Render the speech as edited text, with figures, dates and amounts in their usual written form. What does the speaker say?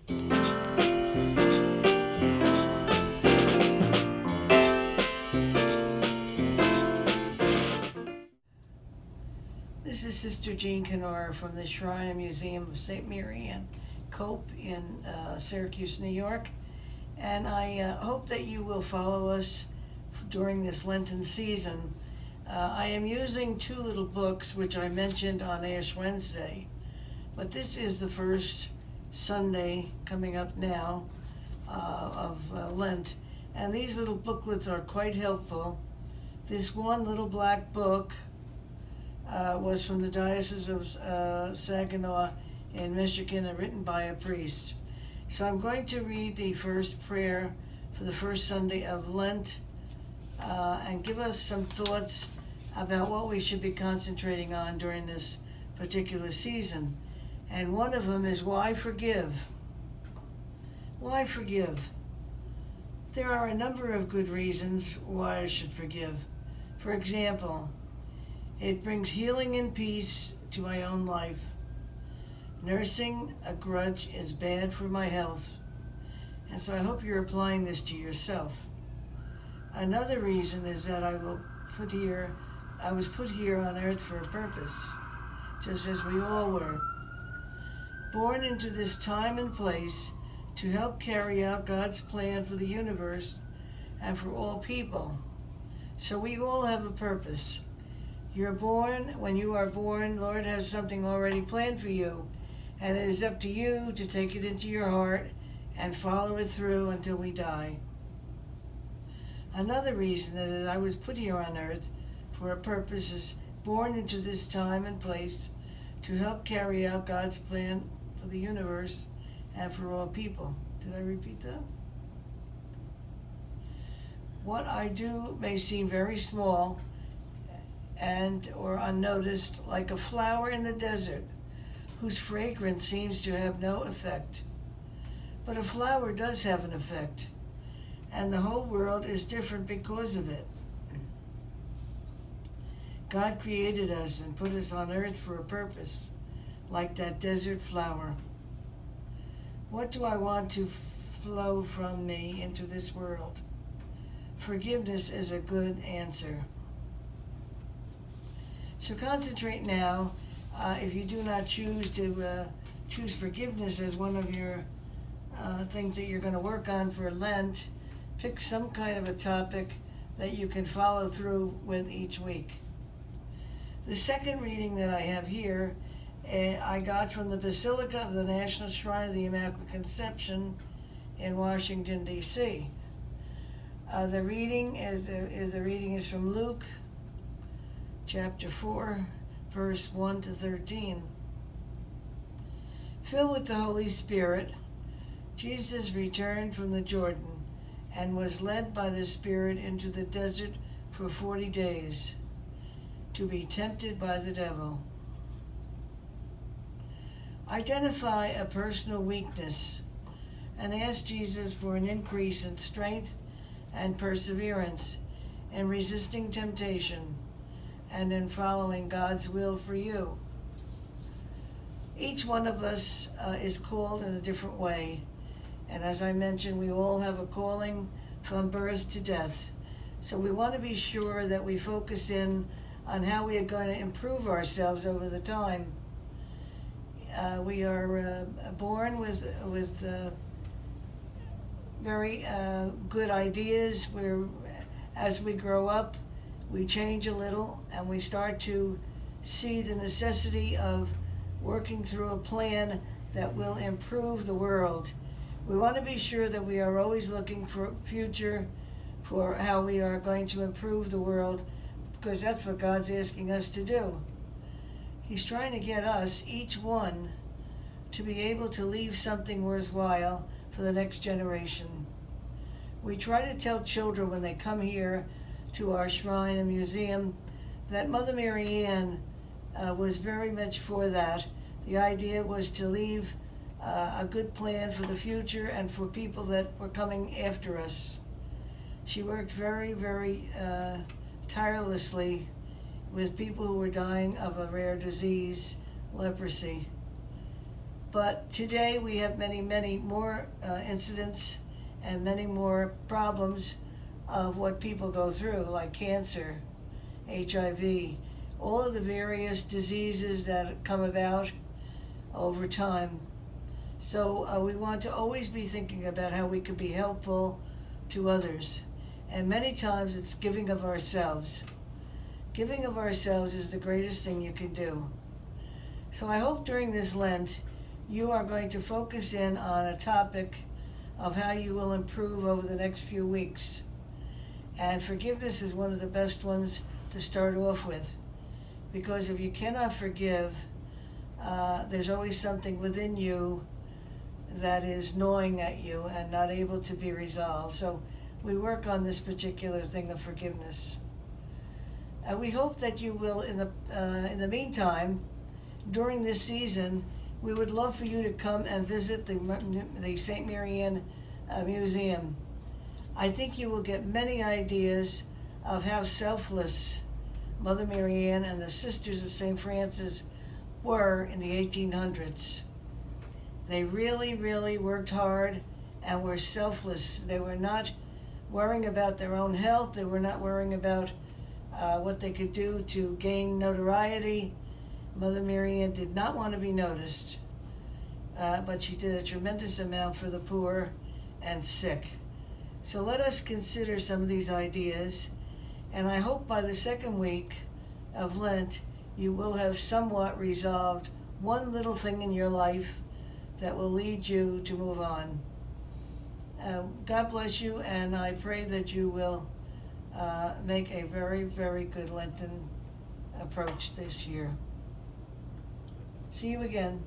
This is Sister Jean Canora from the Shrine and Museum of St. Marianne Cope in Syracuse, New York. And I hope that you will follow us during this Lenten season. I am using two little books which I mentioned on Ash Wednesday, but this is the first Sunday coming up now of Lent, and these little booklets are quite helpful. This one little black book was from the Diocese of Saginaw in Michigan and written by a priest. So I'm going to read the first prayer for the first Sunday of Lent and give us some thoughts about what we should be concentrating on during this particular season. And one of them is why forgive? Why forgive? There are a number of good reasons why I should forgive. For example, it brings healing and peace to my own life. Nursing a grudge is bad for my health, and so I hope you're applying this to yourself. Another reason is that I was put here on earth for a purpose, just as we all were. Born into this time and place to help carry out God's plan for the universe and for all people. So we all have a purpose. When you are born, Lord has something already planned for you, and it is up to you to take it into your heart and follow it through until we die. Another reason that I was put here on earth for a purpose is born into this time and place to help carry out God's plan for the universe and for all people. Did I repeat that? What I do may seem very small or unnoticed, like a flower in the desert whose fragrance seems to have no effect. But a flower does have an effect, and the whole world is different because of it. God created us and put us on earth for a purpose, like that desert flower. What do I want to flow from me into this world? Forgiveness is a good answer. So concentrate now. If you do not choose to choose forgiveness as one of your things that you're going to work on for Lent, pick some kind of a topic that you can follow through with each week. The second reading that I have here, I got from the Basilica of the National Shrine of the Immaculate Conception in Washington, D.C. The reading is from Luke, chapter 4, verse 1 to 13. Filled with the Holy Spirit, Jesus returned from the Jordan and was led by the Spirit into the desert for 40 days to be tempted by the devil. Identify a personal weakness and ask Jesus for an increase in strength and perseverance in resisting temptation and in following God's will for you. Each one of us is called in a different way, and as I mentioned, we all have a calling from birth to death. So we want to be sure that we focus in on how we are going to improve ourselves over the time. We are born with very good ideas. As we grow up, we change a little and we start to see the necessity of working through a plan that will improve the world. We want to be sure that we are always looking for future, for how we are going to improve the world, because that's what God's asking us to do. He's trying to get us, each one, to be able to leave something worthwhile for the next generation. We try to tell children when they come here to our shrine and museum that Mother Marianne was very much for that. The idea was to leave a good plan for the future and for people that were coming after us. She worked very, very tirelessly with people who were dying of a rare disease, leprosy. But today we have many, many more incidents and many more problems of what people go through, like cancer, HIV, all of the various diseases that come about over time. So we want to always be thinking about how we could be helpful to others. And many times it's giving of ourselves. Giving of ourselves is the greatest thing you can do. So I hope during this Lent you are going to focus in on a topic of how you will improve over the next few weeks. And forgiveness is one of the best ones to start off with. Because if you cannot forgive, there's always something within you that is gnawing at you and not able to be resolved. So we work on this particular thing of forgiveness. We hope that you will, in the meantime, during this season, we would love for you to come and visit the St. Marianne Museum. I think you will get many ideas of how selfless Mother Marianne and the Sisters of St. Francis were in the 1800s. They really, really worked hard and were selfless. They were not worrying about their own health. They were not worrying about what they could do to gain notoriety. Mother Marianne did not want to be noticed, but she did a tremendous amount for the poor and sick. So let us consider some of these ideas, and I hope by the second week of Lent you will have somewhat resolved one little thing in your life that will lead you to move on. God bless you, and I pray that you will make a very, very good Lenten approach this year. See you again.